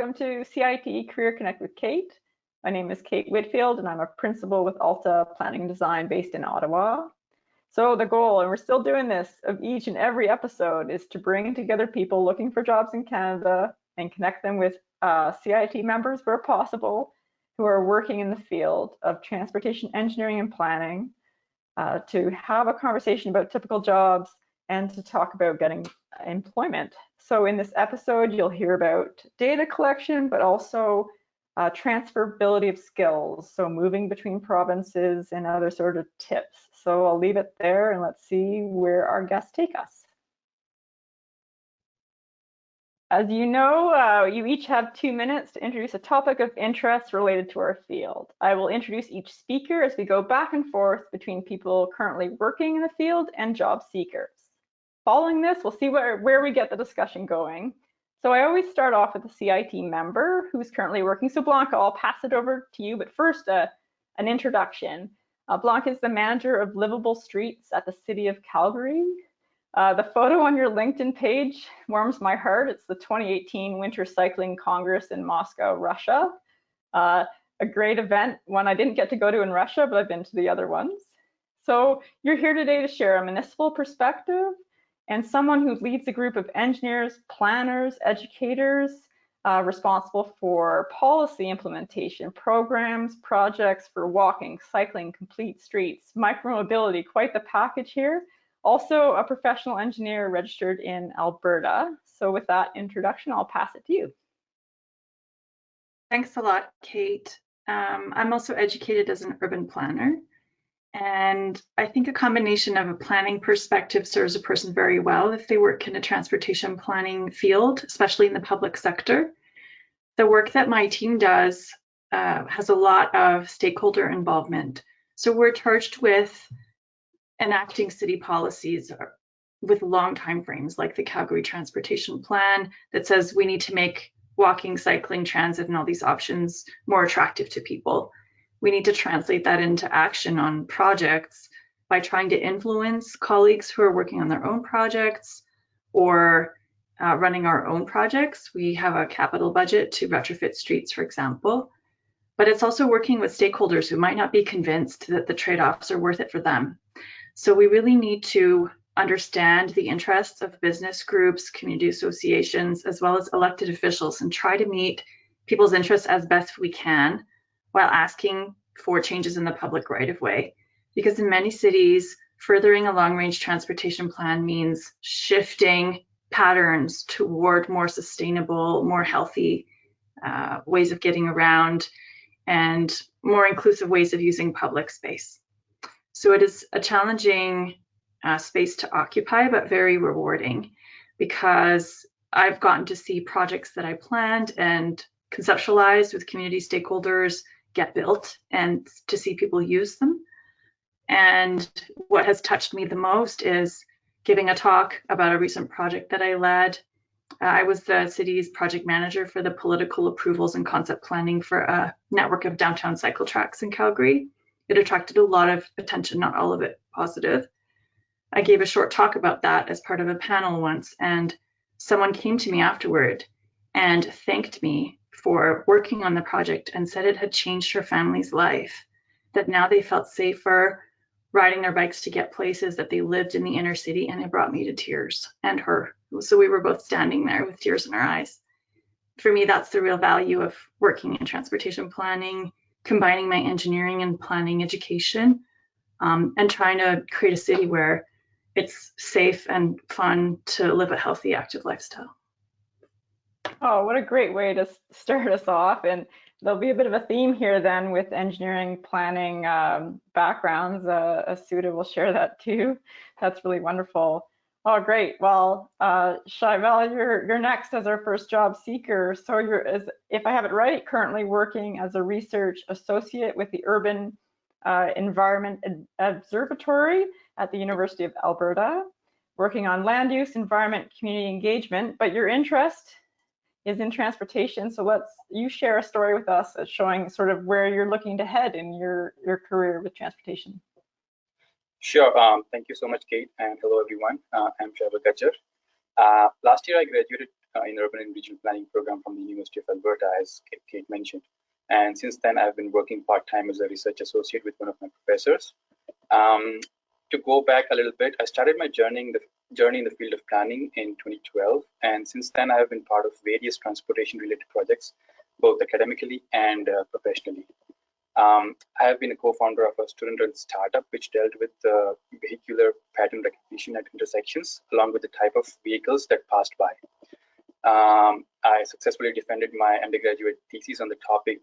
welcome to CITE Career Connect with Kate. My name is Kate Whitfield and I'm a principal with Alta Planning and Design based in Ottawa. So the goal, and we're still doing this, of each and every episode is to bring together people looking for jobs in Canada and connect them with CITE members where possible who are working in the field of transportation engineering and planning, to have a conversation about typical jobs and to talk about getting employment. So in this episode, you'll hear about data collection, but also transferability of skills, so moving between provinces and other sort of tips. So I'll leave it there and let's see where our guests take us. As you know, you each have 2 minutes to introduce a topic of interest related to our field. I will introduce each speaker as we go back and forth between people currently working in the field and job seekers. Following this, we'll see where we get the discussion going. So I always start off with a CITE member who's currently working. So Blanka, I'll pass it over to you, but first an introduction. Blanka is the manager of Liveable Streets at the City of Calgary. The photo on your LinkedIn page warms my heart. It's the 2018 Winter Cycling Congress in Moscow, Russia. A great event, one I didn't get to go to in Russia, but I've been to the other ones. So you're here today to share a municipal perspective and someone who leads a group of engineers, planners, educators responsible for policy implementation, programs, projects for walking, cycling, complete streets, micromobility, quite the package here. Also a professional engineer registered in Alberta. So with that introduction, I'll pass it to you. Thanks a lot, Kate. I'm also educated as an urban planner. And I think a combination of a planning perspective serves a person very well if they work in a transportation planning field, especially in the public sector. The work that my team does has a lot of stakeholder involvement. So we're charged with enacting city policies with long timeframes, like the Calgary Transportation Plan that says we need to make walking, cycling, transit, and all these options more attractive to people. We need to translate that into action on projects by trying to influence colleagues who are working on their own projects or running our own projects. We have a capital budget to retrofit streets, for example, but it's also working with stakeholders who might not be convinced that the trade-offs are worth it for them. So we really need to understand the interests of business groups, community associations, as well as elected officials and try to meet people's interests as best we can, while asking for changes in the public right-of-way. Because in many cities, furthering a long-range transportation plan means shifting patterns toward more sustainable, more healthy ways of getting around and more inclusive ways of using public space. So it is a challenging space to occupy, but very rewarding, because I've gotten to see projects that I planned and conceptualized with community stakeholders get built and to see people use them. And what has touched me the most is giving a talk about a recent project that I led. I was the city's project manager for the political approvals and concept planning for a network of downtown cycle tracks in Calgary. It attracted a lot of attention, not all of it positive. I gave a short talk about that as part of a panel once, and someone came to me afterward and thanked me for working on the project and said it had changed her family's life, that now they felt safer riding their bikes to get places, that they lived in the inner city, and it brought me to tears, and her. So we were both standing there with tears in our eyes. For me, that's the real value of working in transportation planning, combining my engineering and planning education, and trying to create a city where it's safe and fun to live a healthy, active lifestyle. Oh, what a great way to start us off. And there'll be a bit of a theme here then with engineering planning backgrounds. Isooda will share that too. That's really wonderful. Oh, great. Well, Shaival, you're next as our first job seeker. So you're, if I have it right, currently working as a research associate with the Urban Environment Observatory at the University of Alberta, working on land use, environment, community engagement, but your interest is in transportation. So you share a story with us showing sort of where you're looking to head in your career with transportation. Sure. Thank you so much, Kate, and hello, everyone. I'm Gajjar. Last year, I graduated in urban and regional planning program from the University of Alberta, as Kate mentioned. And since then, I've been working part-time as a research associate with one of my professors. To go back a little bit, I started my journey in the field of planning in 2012. And since then, I have been part of various transportation-related projects, both academically and professionally. I have been a co-founder of a student-run startup which dealt with vehicular pattern recognition at intersections, along with the type of vehicles that passed by. I successfully defended my undergraduate thesis on the topic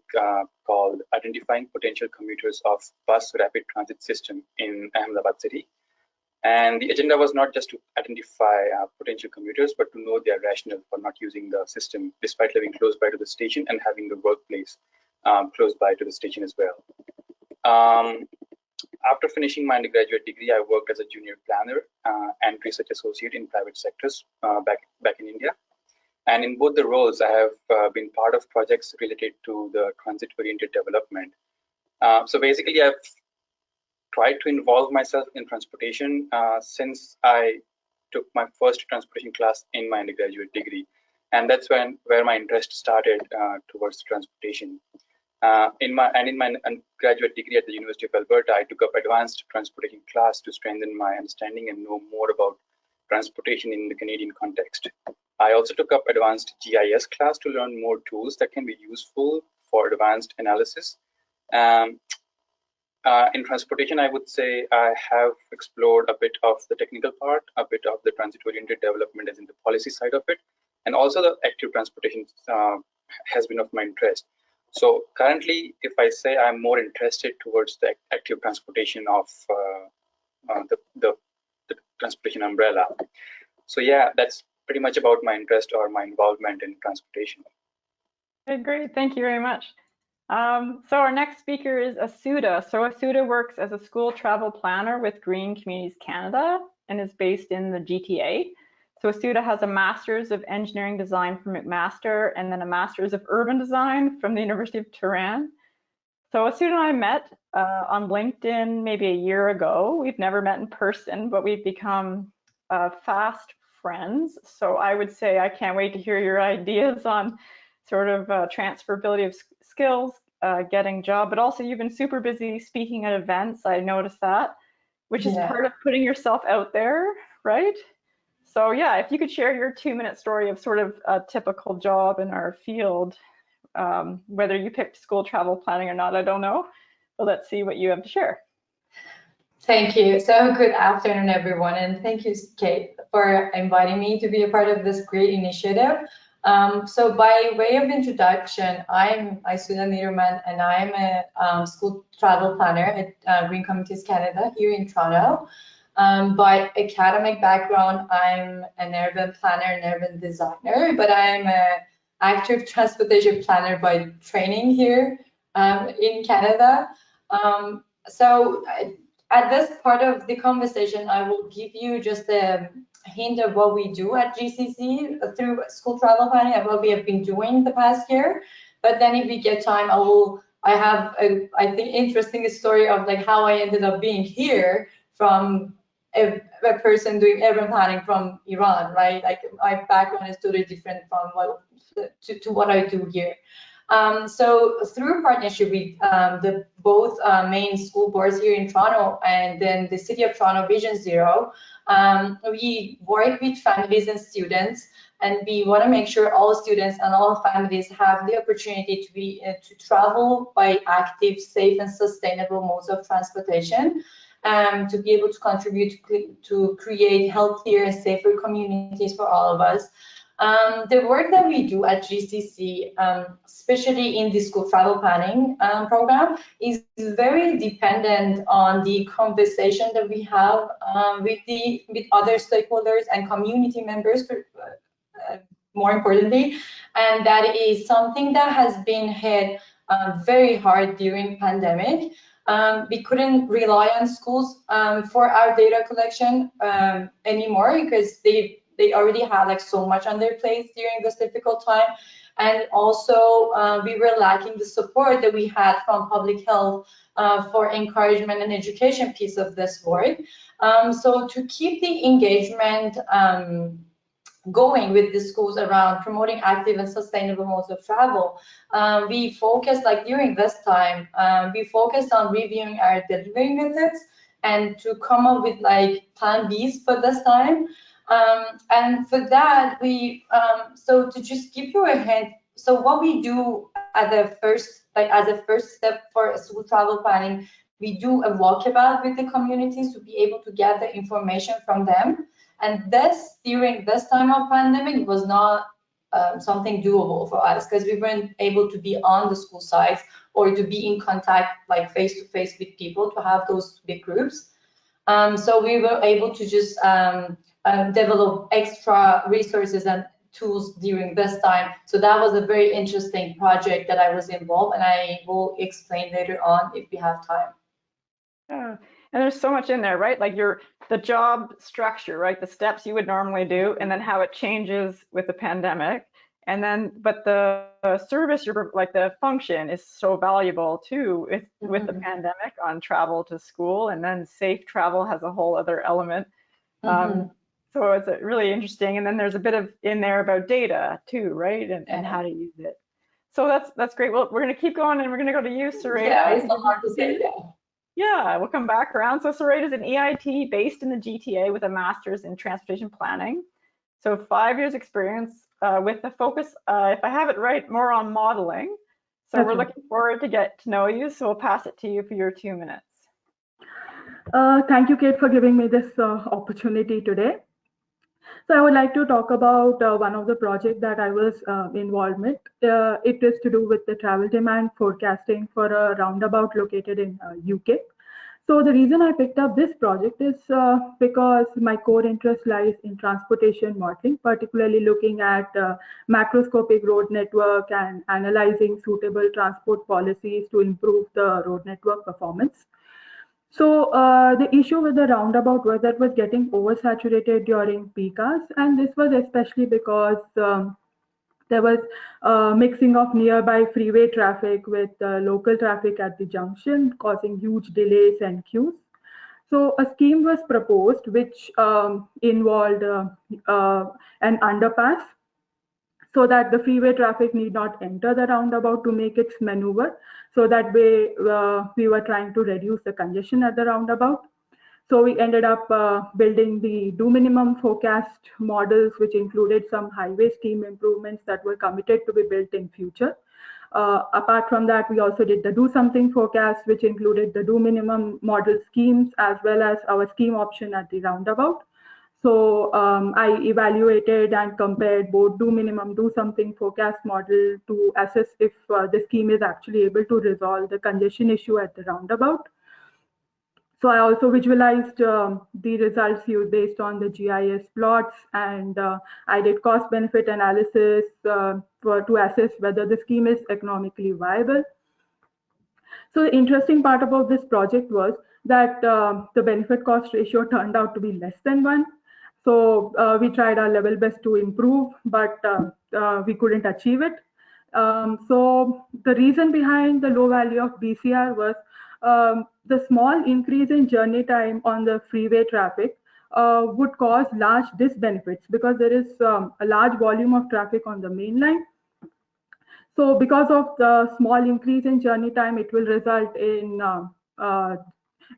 called Identifying Potential Commuters of Bus Rapid Transit System in Ahmedabad city. And the agenda was not just to identify potential commuters, but to know their rationale for not using the system, despite living close by to the station and having the workplace close by to the station as well. After finishing my undergraduate degree, I worked as a junior planner and research associate in private sectors back in India. And in both the roles, I have been part of projects related to the transit-oriented development. So basically, I've tried to involve myself in transportation since I took my first transportation class in my undergraduate degree. And that's where my interest started towards transportation. In my undergraduate degree at the University of Alberta, I took up advanced transportation class to strengthen my understanding and know more about transportation in the Canadian context. I also took up advanced GIS class to learn more tools that can be useful for advanced analysis. In transportation, I would say I have explored a bit of the technical part, a bit of the transit-oriented development as in the policy side of it, and also the active transportation has been of my interest. So currently, if I say I'm more interested towards the active transportation of the transportation umbrella. So yeah, that's pretty much about my interest or my involvement in transportation. Okay, great, thank you very much. So our next speaker is Isooda. So Isooda works as a school travel planner with Green Communities Canada and is based in the GTA. So Isooda has a Master's of Engineering Design from McMaster and then a Master's of Urban Design from the University of Tehran. So Isooda and I met on LinkedIn maybe a year ago. We've never met in person, but we've become fast friends. So I would say I can't wait to hear your ideas on sort of transferability of skills, getting a job, but also you've been super busy speaking at events. I noticed that, which is part of putting yourself out there, right? So yeah, if you could share your 2-minute story of sort of a typical job in our field, whether you picked school travel planning or not, I don't know, but let's see what you have to share. Thank you. So good afternoon, everyone, and thank you, Kate, for inviting me to be a part of this great initiative. So by way of introduction, I'm Isooda Niroomand, and I'm a school travel planner at Green Communities Canada here in Toronto. By academic background, I'm an urban planner and urban designer, but I'm an active transportation planner by training here in Canada. So at this part of the conversation, I will give you just a hint of what we do at GCC through school travel planning and what we have been doing the past year. But then if we get time, I have a, I think, interesting story of like how I ended up being here from a person doing urban planning from Iran, right? Like my background is totally different from what I do here. So through partnership with both main school boards here in Toronto and then the City of Toronto Vision Zero, we work with families and students, and we want to make sure all students and all families have the opportunity to travel by active, safe, and sustainable modes of transportation, to be able to contribute to create healthier and safer communities for all of us. The work that we do at GCC, especially in the school travel planning program, is very dependent on the conversation that we have with other stakeholders and community members, more importantly, and that is something that has been hit very hard during pandemic. We couldn't rely on schools for our data collection anymore because they already had like so much on their plates during this difficult time, and also we were lacking the support that we had from public health for encouragement and education piece of this work. So to keep the engagement going with the schools around promoting active and sustainable modes of travel. We focused, like during this time, we focused on reviewing our delivery methods and to come up with like plan Bs for this time. And for that, so to just give you a hint, so what we do at the first, like as a first step for school travel planning, we do a walkabout with the communities to be able to gather information from them. And this, during this time of pandemic, was not something doable for us because we weren't able to be on the school sites or to be in contact, like face to face with people, to have those big groups. So we were able to just develop extra resources and tools during this time. So that was a very interesting project that I was involved, and I will explain later on if we have time. Yeah. And there's so much in there, right? Like the job structure, right? The steps you would normally do, and then how it changes with the pandemic. And then, but the service, like the function is so valuable too with the pandemic on travel to school, and then safe travel has a whole other element. So it's really interesting. And then there's a bit of in there about data too, right? And how to use it. So that's great. Well, we're going to keep going, and we're going to go to you, Sarada. Yeah, it's not hard to say, yeah. Yeah, we'll come back around. So Sarada is an EIT based in the GTA with a master's in transportation planning. So 5 years experience with the focus, if I have it right, more on modeling. So we're looking forward to get to know you. So we'll pass it to you for your 2 minutes. Thank you, Kate, for giving me this opportunity today. So I would like to talk about one of the projects that I was involved with. It is to do with the travel demand forecasting for a roundabout located in UK. So the reason I picked up this project is because my core interest lies in transportation modeling, particularly looking at macroscopic road network and analyzing suitable transport policies to improve the road network performance. So the issue with the roundabout was that it was getting oversaturated during peak hours, and this was especially because there was mixing of nearby freeway traffic with local traffic at the junction, causing huge delays and queues. So a scheme was proposed which involved an underpass so that the freeway traffic need not enter the roundabout to make its maneuver. So that way we were trying to reduce the congestion at the roundabout. So we ended up building the do minimum forecast models, which included some highway scheme improvements that were committed to be built in future. Apart from that, we also did the do something forecast, which included the do minimum model schemes as well as our scheme option at the roundabout. So I evaluated and compared both do minimum, do something forecast model to assess if the scheme is actually able to resolve the congestion issue at the roundabout. So I also visualized the results used based on the GIS plots, and I did cost benefit analysis to assess whether the scheme is economically viable. So the interesting part about this project was that the benefit cost ratio turned out to be less than 1. So we tried our level best to improve, but we couldn't achieve it. So the reason behind the low value of BCR was the small increase in journey time on the freeway traffic would cause large disbenefits because there is a large volume of traffic on the main line. So because of the small increase in journey time, it will result in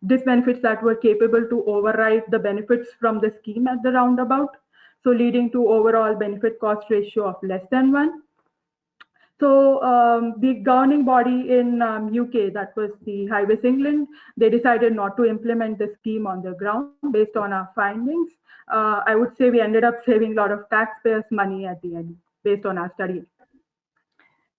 disbenefits that were capable to override the benefits from the scheme at the roundabout. So leading to overall benefit cost ratio of less than 1. So the governing body in UK, that was the Highways England, they decided not to implement the scheme on the ground based on our findings. I would say we ended up saving a lot of taxpayers' money at the end based on our study.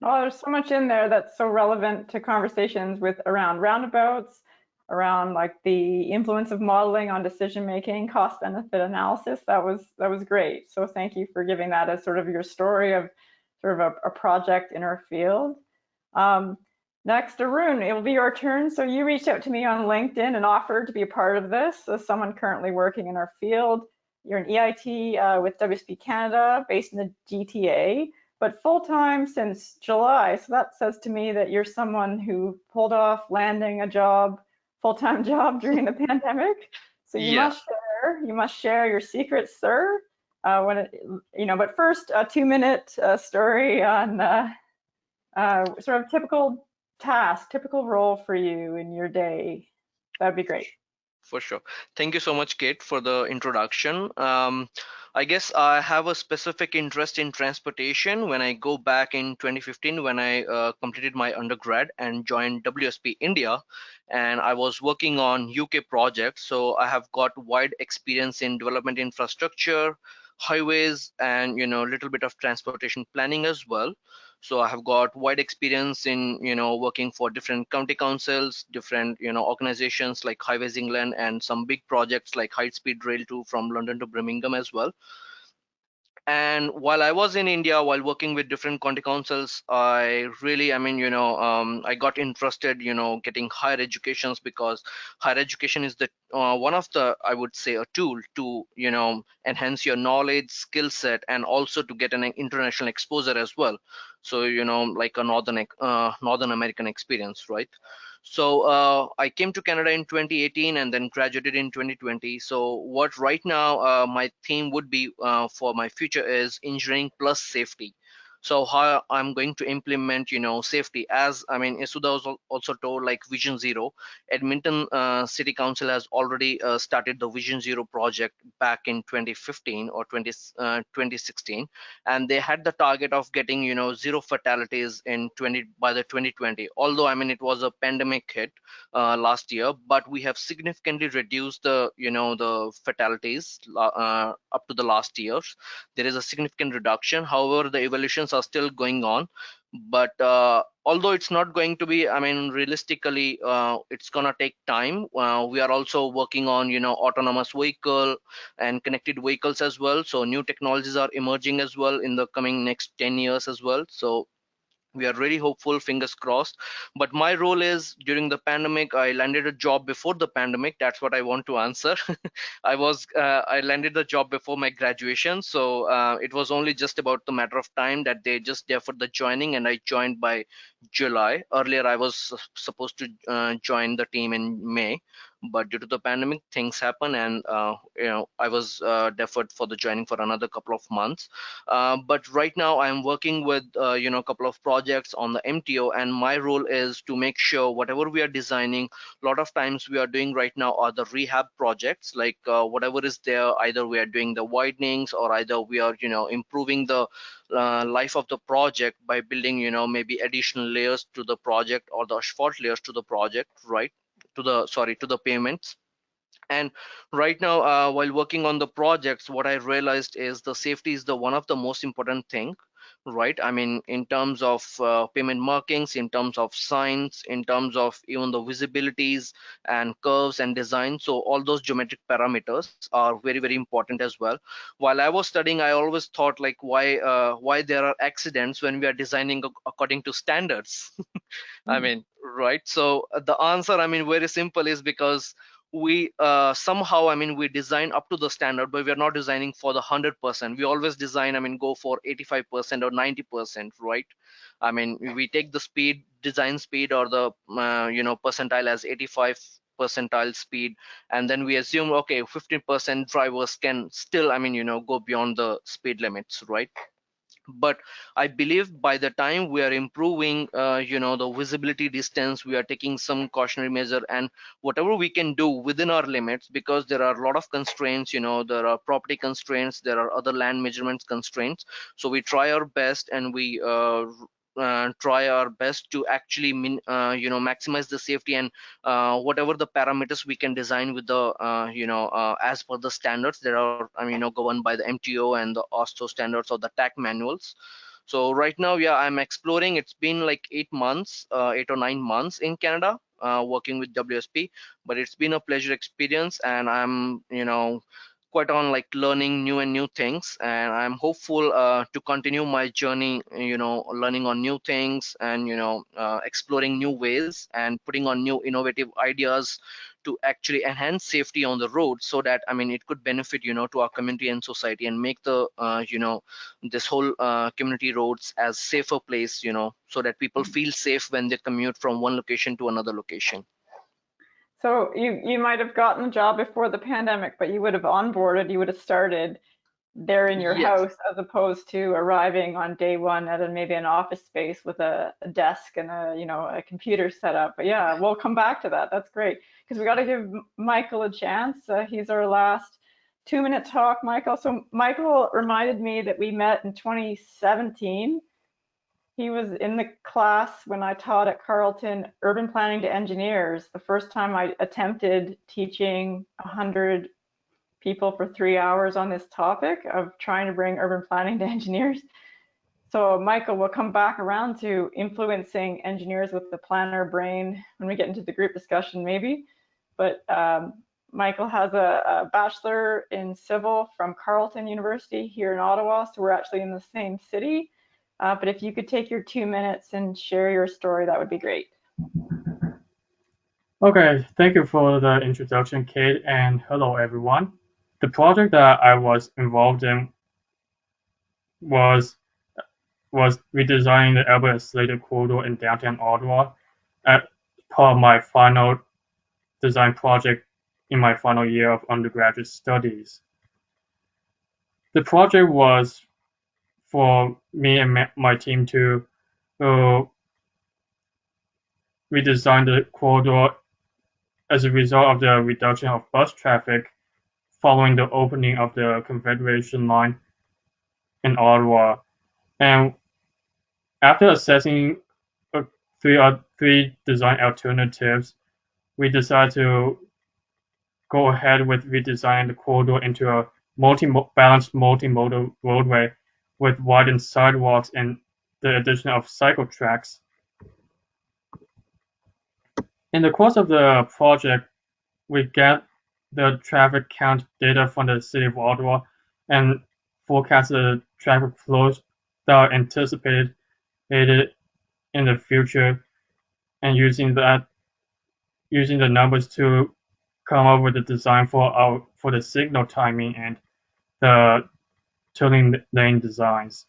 Oh, there's so much in there that's so relevant to conversations with around roundabouts, around like the influence of modeling on decision making, cost benefit analysis. That was great. So thank you for giving that as sort of your story of sort of a project in our field. Next, Arun, it will be your turn. So you reached out to me on LinkedIn and offered to be a part of this as someone currently working in our field. You're an EIT with WSP Canada based in the GTA, but full-time since July. So that says to me that you're someone who pulled off landing a job, full-time job during the pandemic. So you must share your secrets, sir. But first, a 2-minute story on sort of typical task, typical role for you in your day. That'd be great. For sure. Thank you so much, Kate, for the introduction. I guess I have a specific interest in transportation when I go back in 2015 when I completed my undergrad and joined WSP India, and I was working on UK projects. So I have got wide experience in development infrastructure, highways, and a little bit of transportation planning as well. So I have got wide experience in working for different county councils, different organizations like Highways England, and some big projects like high speed rail too from London to Birmingham as well. And while I was in India, while working with different county councils, I really, I got interested, getting higher educations, because higher education is the one of the, I would say, a tool to, enhance your knowledge, skill set, and also to get an international exposure as well. So, like a Northern American experience, right? So I came to Canada in 2018 and then graduated in 2020. So what right now my theme would be for my future is engineering plus safety. So how I'm going to implement, safety, as Isooda was also told, like Vision Zero. Edmonton City Council has already started the Vision Zero project back in 2015 or 2016, and they had the target of getting, zero fatalities by the 2020. Although it was a pandemic hit last year, but we have significantly reduced the fatalities up to the last years. There is a significant reduction. However, the evaluations are still going on, but although it's not going to be, realistically, it's gonna take time. We are also working on autonomous vehicle and connected vehicles as well. So new technologies are emerging as well in the coming next 10 years as well. So we are really hopeful, fingers crossed. But my role is, during the pandemic, I landed a job before the pandemic. That's what I want to answer. I landed the job before my graduation, so it was only just about the matter of time that they just deferred the joining, and I joined by July. Earlier I was supposed to join the team in May, but due to the pandemic, things happen, and I was deferred for the joining for another couple of months. But right now I'm working with a couple of projects on the MTO, and my role is to make sure whatever we are designing, a lot of times we are doing right now are the rehab projects, like whatever is there, either we are doing the widenings, or either we are improving the life of the project by building maybe additional layers to the project, or the asphalt layers to the project, right, to the pavements. And right now, while working on the projects, what I realized is the safety is the one of the most important thing, right? In terms of payment markings, in terms of signs, in terms of even the visibilities and curves and design. So all those geometric parameters are very, very important as well. While I was studying, I always thought, like, why there are accidents when we are designing according to standards. Right? So the answer, very simple, is because we somehow we design up to the standard, but we are not designing for the 100%. We always design, go for 85% or 90%, right? We take the design speed, or the percentile as 85 percentile speed, and then we assume, okay, 15% drivers can still go beyond the speed limits, right? But I believe by the time we are improving the visibility distance, we are taking some cautionary measure, and whatever we can do within our limits, because there are a lot of constraints, there are property constraints, there are other land measurements constraints. So we try our best, and we try our best to actually maximize the safety, and whatever the parameters we can design with the as per the standards that are governed by the MTO and the OSTO standards or the TAC manuals. So right now, yeah, I'm exploring. It's been like 8 or 9 months in Canada working with WSP, but it's been a pleasure experience, and I'm quite on, like, learning new things, and I'm hopeful to continue my journey, learning on new things, and exploring new ways, and putting on new innovative ideas to actually enhance safety on the road, so that it could benefit to our community and society, and make the this whole community roads as safer place, so that people feel safe when they commute from one location to another location. So you might have gotten the job before the pandemic, but you would have onboarded, you would have started they're in your Yes. house as opposed to arriving on day one at maybe an office space with a desk and a computer set up. But yeah, we'll come back to that. That's great because we got to give Michael a chance. He's our last 2-minute talk, Michael. So Michael reminded me that we met in 2017. He was in the class when I taught at Carleton urban planning to engineers. The first time I attempted teaching 100 people for 3 hours on this topic of trying to bring urban planning to engineers. So Michael, we'll come back around to influencing engineers with the planner brain when we get into the group discussion maybe. But Michael has a bachelor in civil from Carleton University here in Ottawa, so we're actually in the same city. But if you could take your 2 minutes and share your story, that would be great. Okay, thank you for the introduction, Kate, and hello, everyone. The project that I was involved in was redesigning the Albert and Slater corridor in downtown Ottawa as part of my final design project in my final year of undergraduate studies. The project was for me and my team to redesign the corridor as a result of the reduction of bus traffic following the opening of the Confederation line in Ottawa. And after assessing three design alternatives, we decided to go ahead with redesigning the corridor into a balanced multimodal roadway with widened sidewalks and the addition of cycle tracks. In the course of the project, we get the traffic count data from the City of Ottawa and forecast the traffic flows that are anticipated in the future, and using the numbers to come up with a design for the signal timing and the turning lane designs.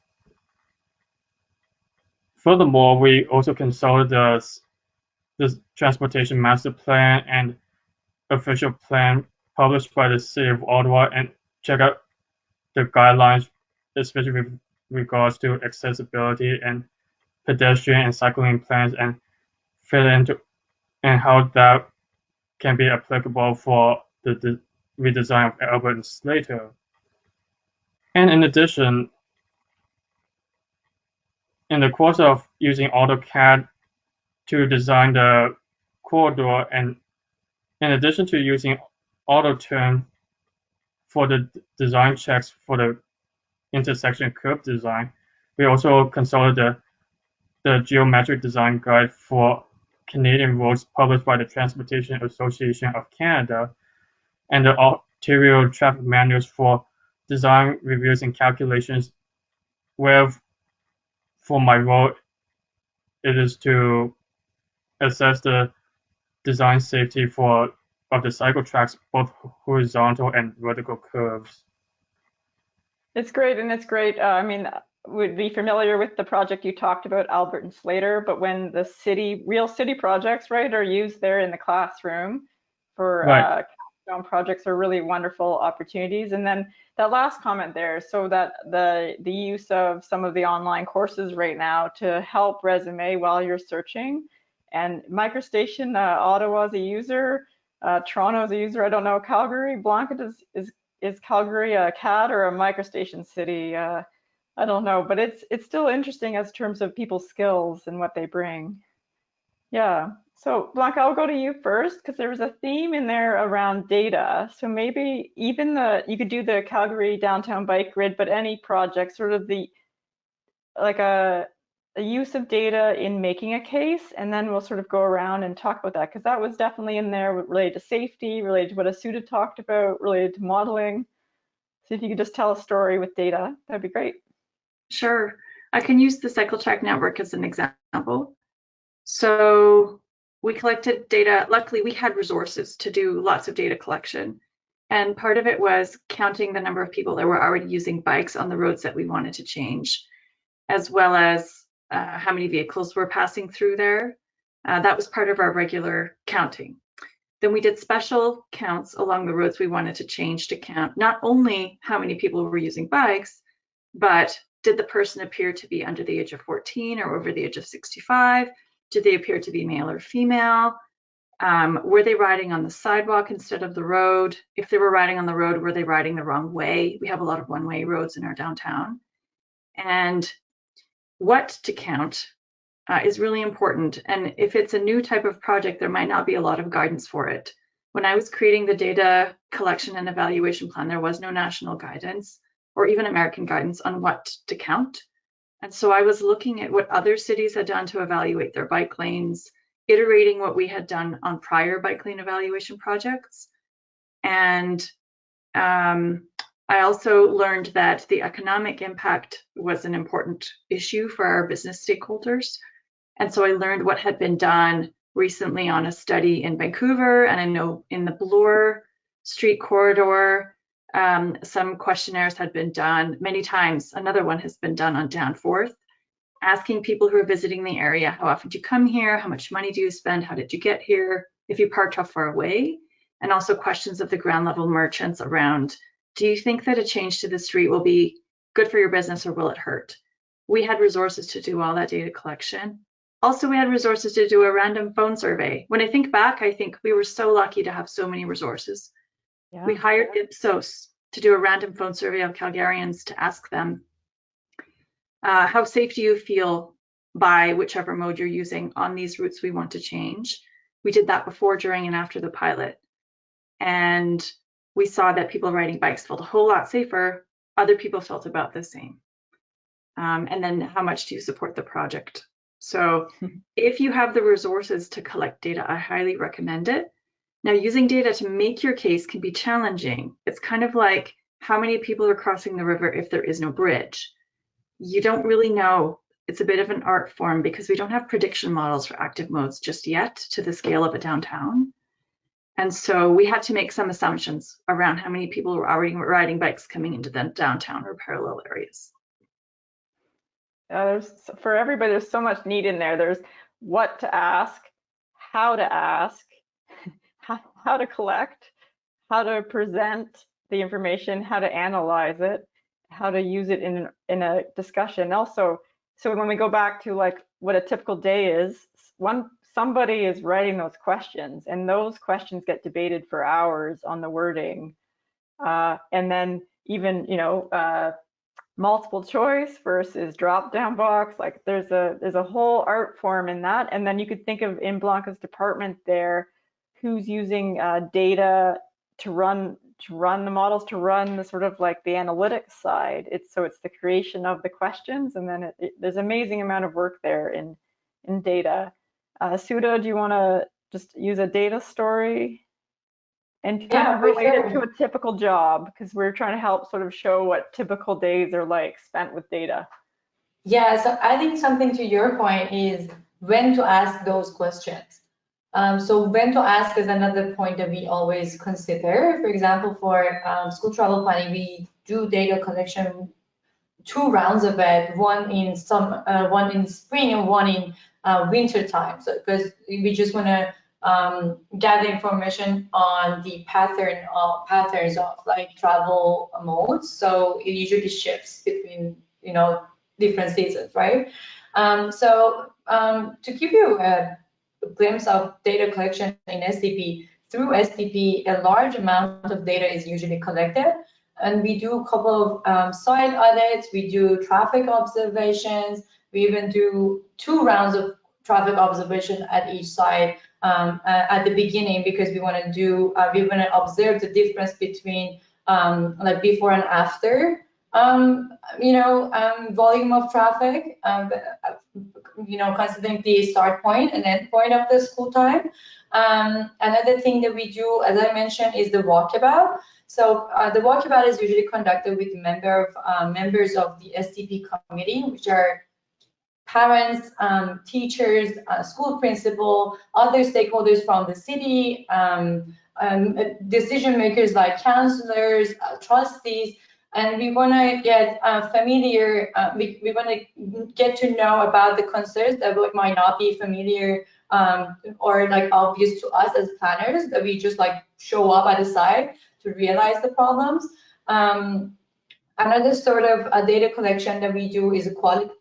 Furthermore, we also consulted the transportation master plan and official plan published by the City of Ottawa and check out the guidelines, especially with regards to accessibility and pedestrian and cycling plans, and fit into and how that can be applicable for the redesign of Albert and Slater. And in addition, in the course of using AutoCAD to design the corridor, and in addition to using AutoTurn for the design checks for the intersection curve design, we also consulted the geometric design guide for Canadian roads published by the Transportation Association of Canada, and the arterial traffic manuals for design reviews and calculations, where for my role it is to assess the design safety of the cycle tracks, both horizontal and vertical curves. It's great, and it's great. I mean, would be familiar with the project you talked about, Albert and Slater, but when the real city projects, right, are used there in the classroom for Right. capstone projects are really wonderful opportunities. And then that last comment there, so that the use of some of the online courses right now to help resume while you're searching. And MicroStation, Ottawa's a user, Toronto's a user, I don't know, Calgary, Blanka, is Calgary a CAD or a MicroStation city? I don't know, but it's still interesting as terms of people's skills and what they bring. Yeah. So Blanca, I'll go to you first because there was a theme in there around data. So maybe even you could do the Calgary downtown bike grid, but any project, sort of like a use of data in making a case, and then we'll sort of go around and talk about that because that was definitely in there related to safety, related to what Isooda talked about, related to modeling. So if you could just tell a story with data, that'd be great. Sure. I can use the cycle track network as an example. So we collected data. Luckily, we had resources to do lots of data collection. And part of it was counting the number of people that were already using bikes on the roads that we wanted to change, as well as how many vehicles were passing through there. That was part of our regular counting. Then we did special counts along the roads we wanted to change to count not only how many people were using bikes, but did the person appear to be under the age of 14 or over the age of 65? Did they appear to be male or female? Were they riding on the sidewalk instead of the road? If they were riding on the road, were they riding the wrong way? We have a lot of one-way roads in our downtown. And what to count is really important. And if it's a new type of project, there might not be a lot of guidance for it. When I was creating the data collection and evaluation plan, there was no national guidance or even American guidance on what to count. And so I was looking at what other cities had done to evaluate their bike lanes, iterating what we had done on prior bike lane evaluation projects. And I also learned that the economic impact was an important issue for our business stakeholders. And so I learned what had been done recently on a study in Vancouver, and I know in the Bloor Street corridor, some questionnaires had been done many times. Another one has been done on Danforth, asking people who are visiting the area, how often do you come here? How much money do you spend? How did you get here? If you parked how far away? And also questions of the ground level merchants around, do you think that a change to the street will be good for your business or will it hurt? We had resources to do all that data collection. Also, we had resources to do a random phone survey. When I think back, I think we were so lucky to have so many resources. Yeah. We hired Ipsos to do a random phone survey of Calgarians to ask them, how safe do you feel by whichever mode you're using on these routes we want to change? We did that before, during, and after the pilot. And we saw that people riding bikes felt a whole lot safer. Other people felt about the same. And then how much do you support the project? So if you have the resources to collect data, I highly recommend it. Now, using data to make your case can be challenging. It's kind of like how many people are crossing the river if there is no bridge. You don't really know. It's a bit of an art form because we don't have prediction models for active modes just yet to the scale of a downtown. And so we had to make some assumptions around how many people were already riding bikes coming into the downtown or parallel areas. For everybody, there's so much need in there. There's what to ask, how to ask, how to collect, how to present the information, how to analyze it, how to use it in a discussion. Also, so when we go back to like what a typical day is, somebody is writing those questions, and those questions get debated for hours on the wording, and then even multiple choice versus drop down box. Like there's a whole art form in that. And then you could think of in Blanka's department there, who's using data to run the models, to run the sort of like the analytics side. It's the creation of the questions, and then there's an amazing amount of work there in data. Isooda, do you want to just use a data story and kind of relate it to a typical job, because we're trying to help sort of show what typical days are like spent with data? Yeah, so I think something to your point is when to ask those questions. So when to ask is another point that we always consider. For example, for school travel planning, we do data collection 2 rounds of it, one in spring and one in winter time. So because we just want to gather information on the patterns of like travel modes. So it usually shifts between different seasons, right? So to give you a glimpse of data collection in SDP, through SDP, a large amount of data is usually collected. And we do a couple of soil audits, we do traffic observations, we even do 2 rounds of traffic observation at each site at the beginning, because we want to observe the difference between like before and after volume of traffic, considering the start point and end point of the school time. Another thing that we do, as I mentioned, is the walkabout. So the walkabout is usually conducted with members of the SDP committee, which are parents, teachers, school principal, other stakeholders from the city, decision makers like counselors, trustees, and we want to get familiar. We want to get to know about the concerns that might not be familiar or like obvious to us as planners, that we just like show up at the site to realize the problems. Another sort of data collection that we do is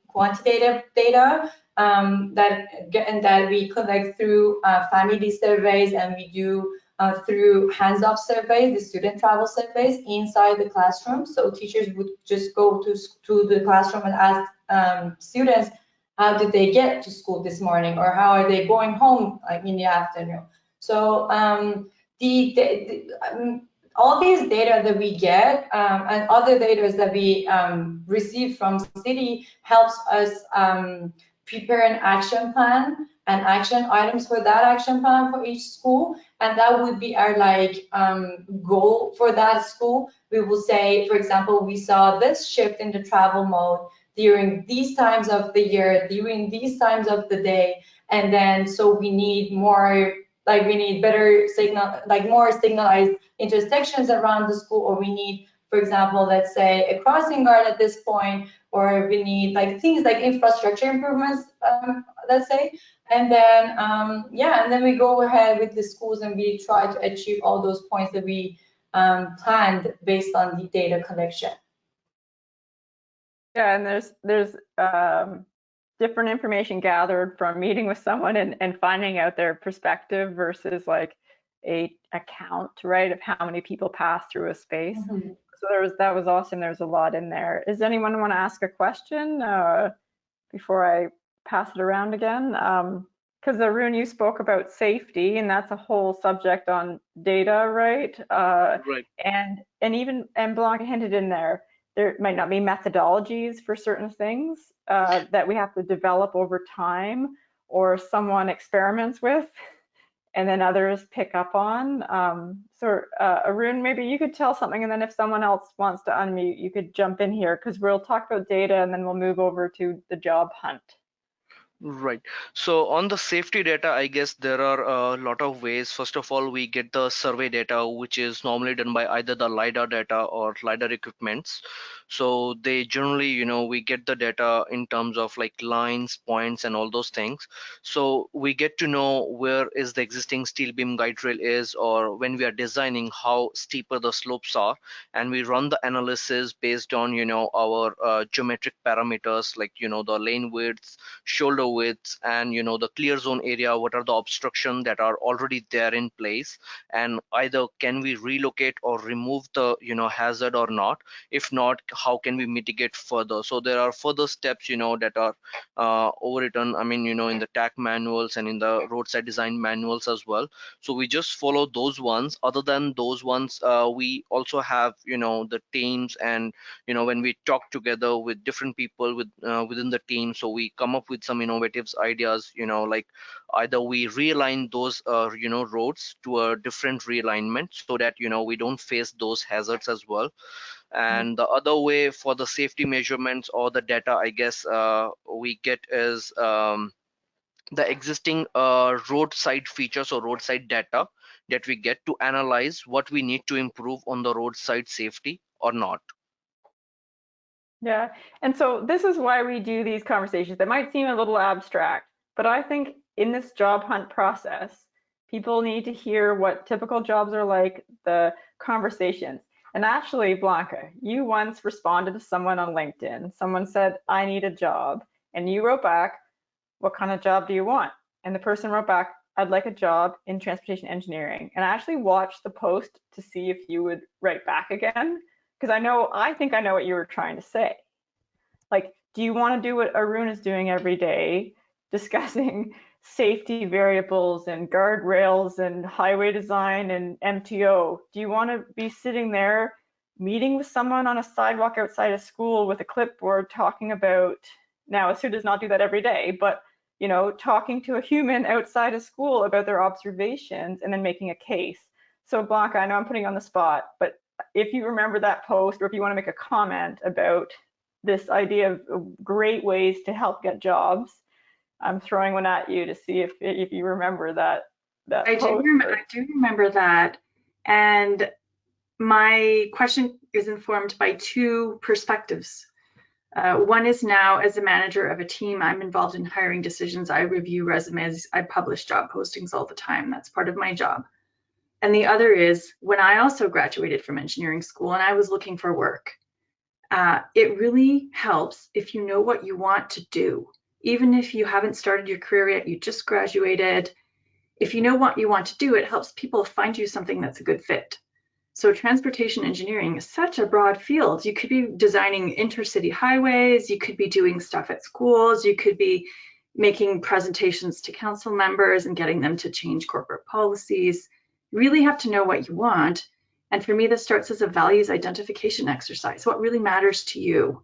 quantitative data that we collect through family surveys, and we do through hands-off surveys, the student travel surveys inside the classroom. So teachers would just go to the classroom and ask students, how did they get to school this morning, or how are they going home like in the afternoon? So all these data that we get and other data that we receive from CITE helps us prepare an action plan and action items for that action plan for each school. And that would be our like goal for that school. We will say, for example, we saw this shift in the travel mode during these times of the year, during these times of the day, and then so we need more, like we need better signal, like more signalized intersections around the school, or we need, for example, let's say a crossing guard at this point, or we need like things like infrastructure improvements, let's say. And then yeah, and then we go ahead with the schools and we try to achieve all those points that we planned based on the data collection. Yeah, and there's different information gathered from meeting with someone and finding out their perspective versus like a count, right, of how many people pass through a space. Mm-hmm. So that was awesome. There's a lot in there. Does anyone want to ask a question before I pass it around again? Because Arun, you spoke about safety, and that's a whole subject on data, right? Right. And Blanka hinted in there might not be methodologies for certain things that we have to develop over time, or someone experiments with and then others pick up on. So Arun, maybe you could tell something, and then if someone else wants to unmute, you could jump in here, because we'll talk about data and then we'll move over to the job hunt. Right. So on the safety data, I guess there are a lot of ways. First of all, we get the survey data, which is normally done by either the LiDAR data or LiDAR equipments. So they generally, we get the data in terms of like lines, points, and all those things. So we get to know where is the existing steel beam guide rail is, or when we are designing, how steeper the slopes are. And we run the analysis based on, our geometric parameters, like, the lane widths, shoulder widths, and the clear zone area, what are the obstruction that are already there in place, and either can we relocate or remove the hazard or not. If not, how can we mitigate further? So there are further steps that are overwritten, in the TAC manuals and in the roadside design manuals as well. So we just follow those ones. Other than those ones, we also have the teams, and when we talk together with different people within the team, so we come up with some innovative ideas, like either we realign those roads to a different realignment, so that we don't face those hazards as well. And the other way for the safety measurements or the data, I guess, we get is the existing roadside features or roadside data that we get to analyze what we need to improve on the roadside safety or not. Yeah, and so this is why we do these conversations that might seem a little abstract, but I think in this job hunt process, people need to hear what typical jobs are like, the conversations. And actually, Blanka, you once responded to someone on LinkedIn. Someone said, I need a job. And you wrote back, what kind of job do you want? And the person wrote back, I'd like a job in transportation engineering. And I actually watched the post to see if you would write back again, because I think I know what you were trying to say. Like, do you want to do what Arun is doing every day, discussing safety variables and guardrails and highway design and MTO? Do you want to be sitting there meeting with someone on a sidewalk outside a school with a clipboard talking about, now Isooda does not do that every day, but talking to a human outside a school about their observations and then making a case? So Blanka, I know I'm putting you on the spot, but if you remember that post, or if you want to make a comment about this idea of great ways to help get jobs, I'm throwing one at you to see if you remember that post. I do remember that, and my question is informed by two perspectives. One is now, as a manager of a team, I'm involved in hiring decisions. I review resumes. I publish job postings all the time. That's part of my job. And the other is when I also graduated from engineering school and I was looking for work. It really helps if you know what you want to do. Even if you haven't started your career yet, you just graduated. If you know what you want to do, it helps people find you something that's a good fit. So transportation engineering is such a broad field. You could be designing intercity highways, you could be doing stuff at schools, you could be making presentations to council members and getting them to change corporate policies. You really have to know what you want. And for me, this starts as a values identification exercise. What really matters to you?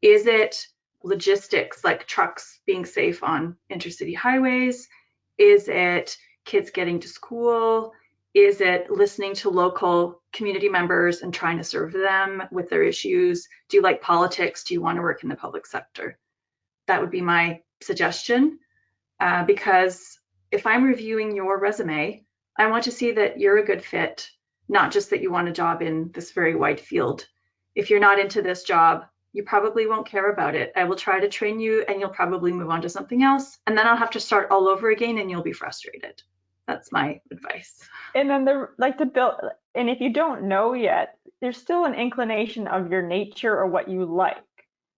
Is it logistics, like trucks being safe on intercity highways? Is it kids getting to school? Is it listening to local community members and trying to serve them with their issues? Do you like politics? Do you want to work in the public sector? That would be my suggestion, because if I'm reviewing your resume, I want to see that you're a good fit, not just that you want a job in this very wide field. If you're not into this job, you probably won't care about it. I will try to train you and you'll probably move on to something else. And then I'll have to start all over again and you'll be frustrated. That's my advice. And then to build, and if you don't know yet, there's still an inclination of your nature or what you like.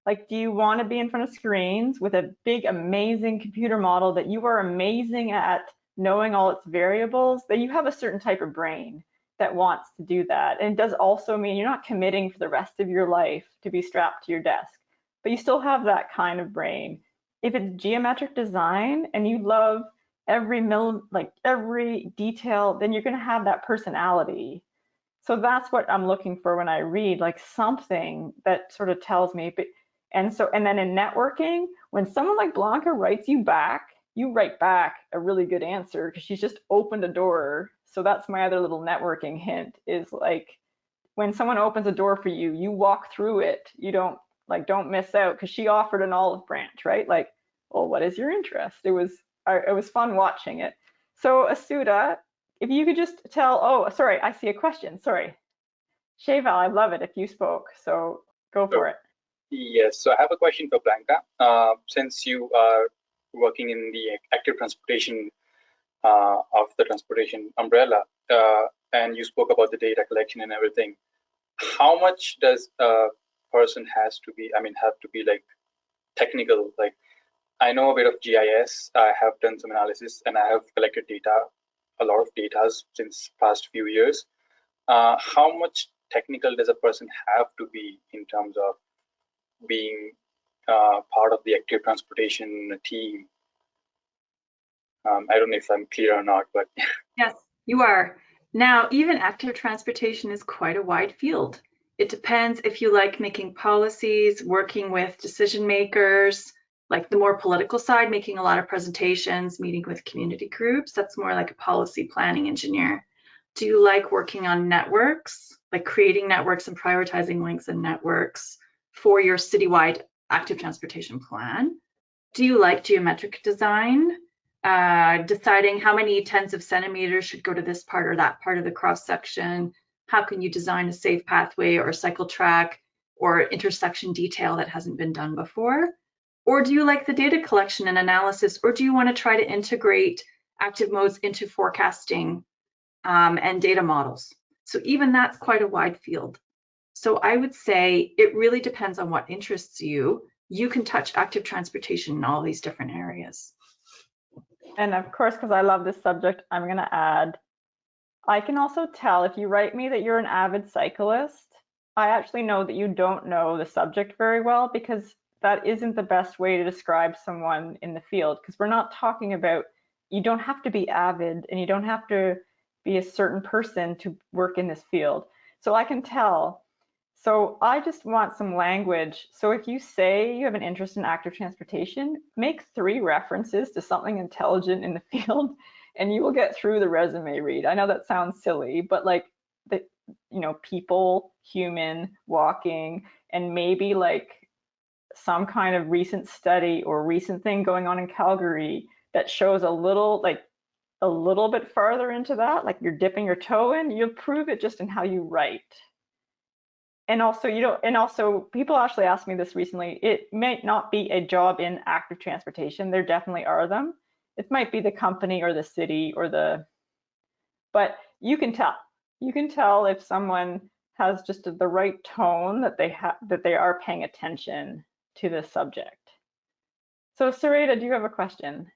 Like, do you want to be in front of screens with a big, amazing computer model that you are amazing at knowing all its variables? Then you have a certain type of brain that wants to do that. And it does also mean you're not committing for the rest of your life to be strapped to your desk, but you still have that kind of brain. If it's geometric design and you love every every detail, then you're going to have that personality. So that's what I'm looking for when I read, like something that sort of tells me. And then in networking, when someone like Blanka writes you back, you write back a really good answer because she's just opened a door. So that's my other little networking hint, is like when someone opens a door for you, you walk through it. You don't miss out, because she offered an olive branch, right? Like, well, what is your interest? It was fun watching it. So Isooda, if you could just tell, oh, sorry, I see a question. Sorry. Shaival, I love it if you spoke. So go for it. Yes, so I have a question for Blanka. Since you are working in the active transportation of the transportation umbrella, and you spoke about the data collection and everything, how much does a person have to be like technical? Like, I know a bit of GIS, I have done some analysis and I have collected data, a lot of data since past few years. How much technical does a person have to be in terms of being part of the active transportation team? I don't know if I'm clear or not, but yes, you are. Now, even active transportation is quite a wide field. It depends if you like making policies, working with decision makers, like the more political side, making a lot of presentations, meeting with community groups. That's more like a policy planning engineer. Do you like working on networks, like creating networks and prioritizing links and networks for your citywide active transportation plan? Do you like geometric design? Deciding how many tens of centimeters should go to this part or that part of the cross section? How can you design a safe pathway or a cycle track or intersection detail that hasn't been done before? Or do you like the data collection and analysis, or do you want to try to integrate active modes into forecasting and data models? So even that's quite a wide field. So I would say it really depends on what interests you. You can touch active transportation in all these different areas. And of course, because I love this subject, I'm going to add, I can also tell if you write me that you're an avid cyclist, I actually know that you don't know the subject very well, because that isn't the best way to describe someone in the field, because we're not talking about, you don't have to be avid and you don't have to be a certain person to work in this field. So I can tell. So I just want some language. So if you say you have an interest in active transportation, make 3 references to something intelligent in the field and you will get through the resume read. I know that sounds silly, but like the, people, human, walking, and maybe like some kind of recent study or recent thing going on in Calgary that shows a little bit farther into that, like you're dipping your toe in, you'll prove it just in how you write. and also people actually asked me this recently. It might not be a job in active transportation. There definitely are them. It might be the company or the city or but you can tell. You can tell if someone has just the right tone, that they are paying attention to the subject. So Sarada, do you have a question?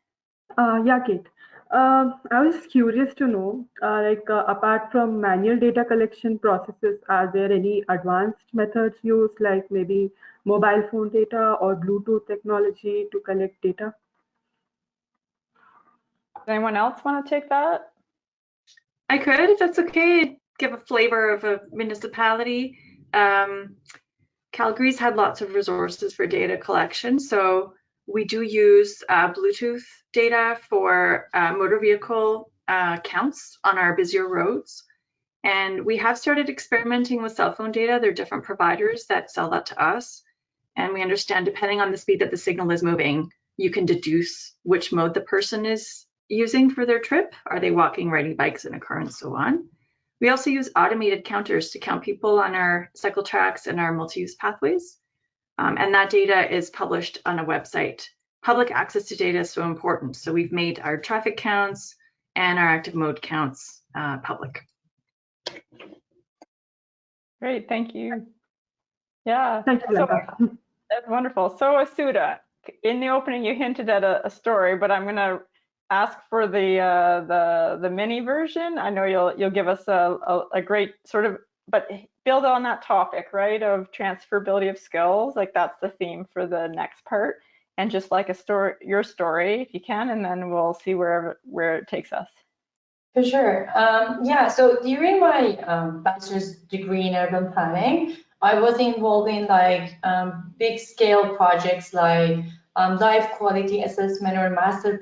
Yeah, Kate. I was curious to know, apart from manual data collection processes, are there any advanced methods used, like maybe mobile phone data or Bluetooth technology to collect data? Does anyone else want to take that? I could, if that's okay, give a flavor of a municipality. Calgary's had lots of resources for data collection, so we do use Bluetooth data for motor vehicle counts on our busier roads. And we have started experimenting with cell phone data. There are different providers that sell that to us. And we understand, depending on the speed that the signal is moving, you can deduce which mode the person is using for their trip. Are they walking, riding bikes in a car, and so on. We also use automated counters to count people on our cycle tracks and our multi-use pathways. And that data is published on a website. Public access to data is so important. So we've made our traffic counts and our active mode counts public. Great, thank you. Yeah, Thank you, Blanka. that's wonderful. So Isooda, in the opening you hinted at a story, but I'm going to ask for the mini version. I know you'll give us a great sort of, but build on that topic, right, of transferability of skills. Like that's the theme for the next part, and just like your story if you can, and then we'll see where it takes us. For sure. Yeah, so during my bachelor's degree in urban planning, I was involved in like big scale projects like life quality assessment or master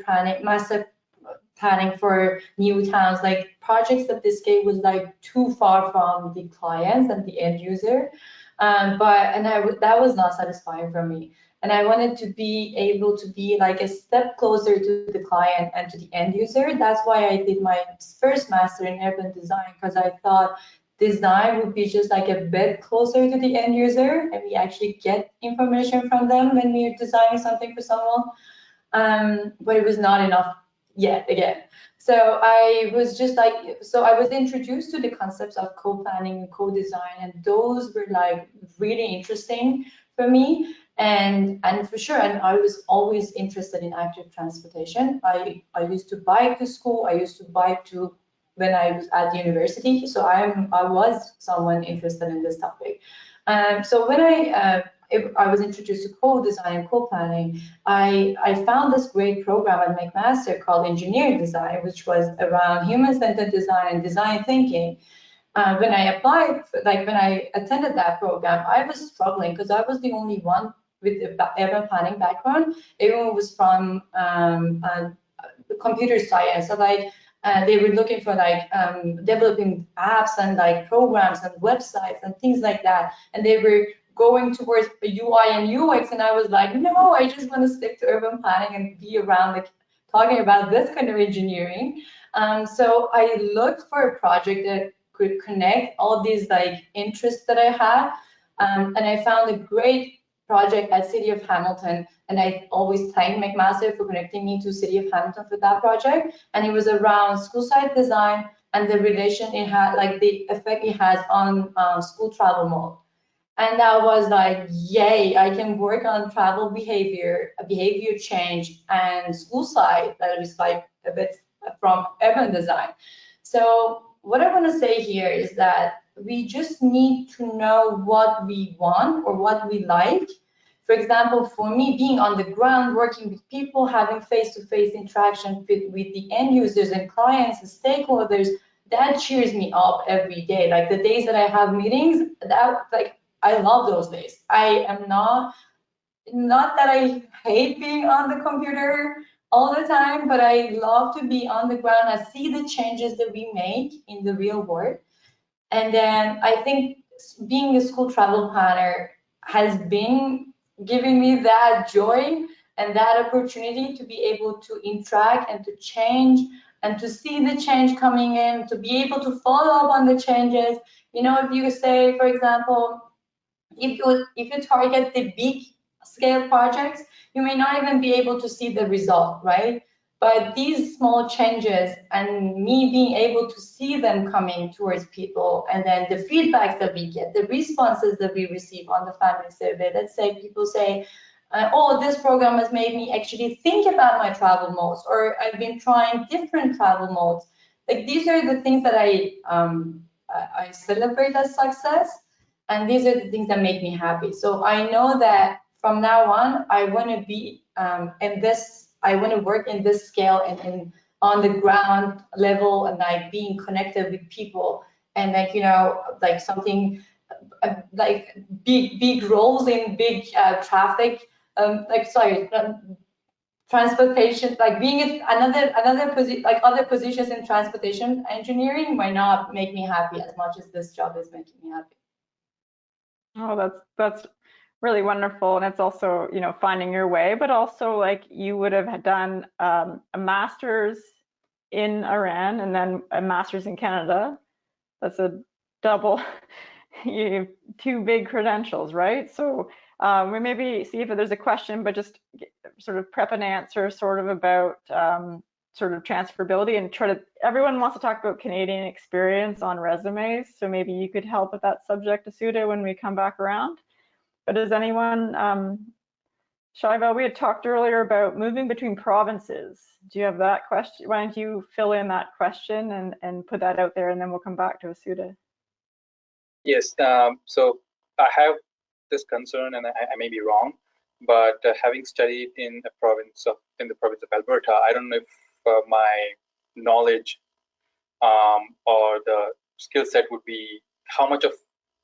planning for new towns, like projects that this scale was like too far from the clients and the end user. That was not satisfying for me. And I wanted to be able to be like a step closer to the client and to the end user. That's why I did my first master in urban design, because I thought design would be just like a bit closer to the end user, and we actually get information from them when we're designing something for someone. But it was not enough yet again. So I was introduced to the concepts of co-planning and co-design, and those were like really interesting for me. And for sure, and I was always interested in active transportation. I used to bike to school. I used to bike to when I was at university. So I was someone interested in this topic. So when I was introduced to co-design and co-planning, I found this great program at McMaster called Engineering Design, which was around human-centered design and design thinking. When I applied, when I attended that program, I was struggling because I was the only one with the urban planning background. Everyone was from computer science, so they were looking for developing apps and programs and websites and things like that, and they were going towards UI and UX, and I was like, no, I just want to stick to urban planning and be around talking about this kind of engineering. So I looked for a project that could connect all these interests that I had, and I found a great project at City of Hamilton, and I always thank McMaster for connecting me to City of Hamilton for that project. And it was around school site design and the relation it had, the effect it has on school travel mode. And that was like, yay, I can work on travel behavior change, and school site that is a bit from urban design. So what I want to say here is that we just need to know what we want or what we like. For example, for me, being on the ground, working with people, having face-to-face interaction with the end users and clients and stakeholders, that cheers me up every day. Like the days that I have meetings, I love those days. I am not that I hate being on the computer all the time, but I love to be on the ground. I see the changes that we make in the real world. And then I think being a school travel planner has been giving me that joy and that opportunity to be able to interact and to change and to see the change coming in, to be able to follow up on the changes. You know, if you say, for example, if you target the big scale projects, you may not even be able to see the result, right? But these small changes and me being able to see them coming towards people, and then the feedbacks that we get, the responses that we receive on the family survey, let's say people say, oh, this program has made me actually think about my travel modes, or I've been trying different travel modes. Like, these are the things that I celebrate as success, and these are the things that make me happy. So I know that from now on, I want to be I want to work in this scale and on the ground level, and like being connected with people, and like, you know, like something like big roles in big traffic, transportation, like being in another position, like other positions in transportation engineering might not make me happy as much as this job is making me happy. Oh, that's really wonderful. And it's also, you know, finding your way, but also like you would have done a master's in Iran and then a master's in Canada. That's a double, you have two big credentials, right? So we maybe see if there's a question, but just sort of prep an answer sort of about sort of transferability, and try to, everyone wants to talk about Canadian experience on resumes. So maybe you could help with that subject, Isooda, when we come back around. But does anyone, Shaival, we had talked earlier about moving between provinces. Do you have that question? Why don't you fill in that question and put that out there, and then we'll come back to Isooda. Yes, so I have this concern, and I may be wrong, but having studied in the province of Alberta, I don't know if my knowledge or the skill set would be, how much of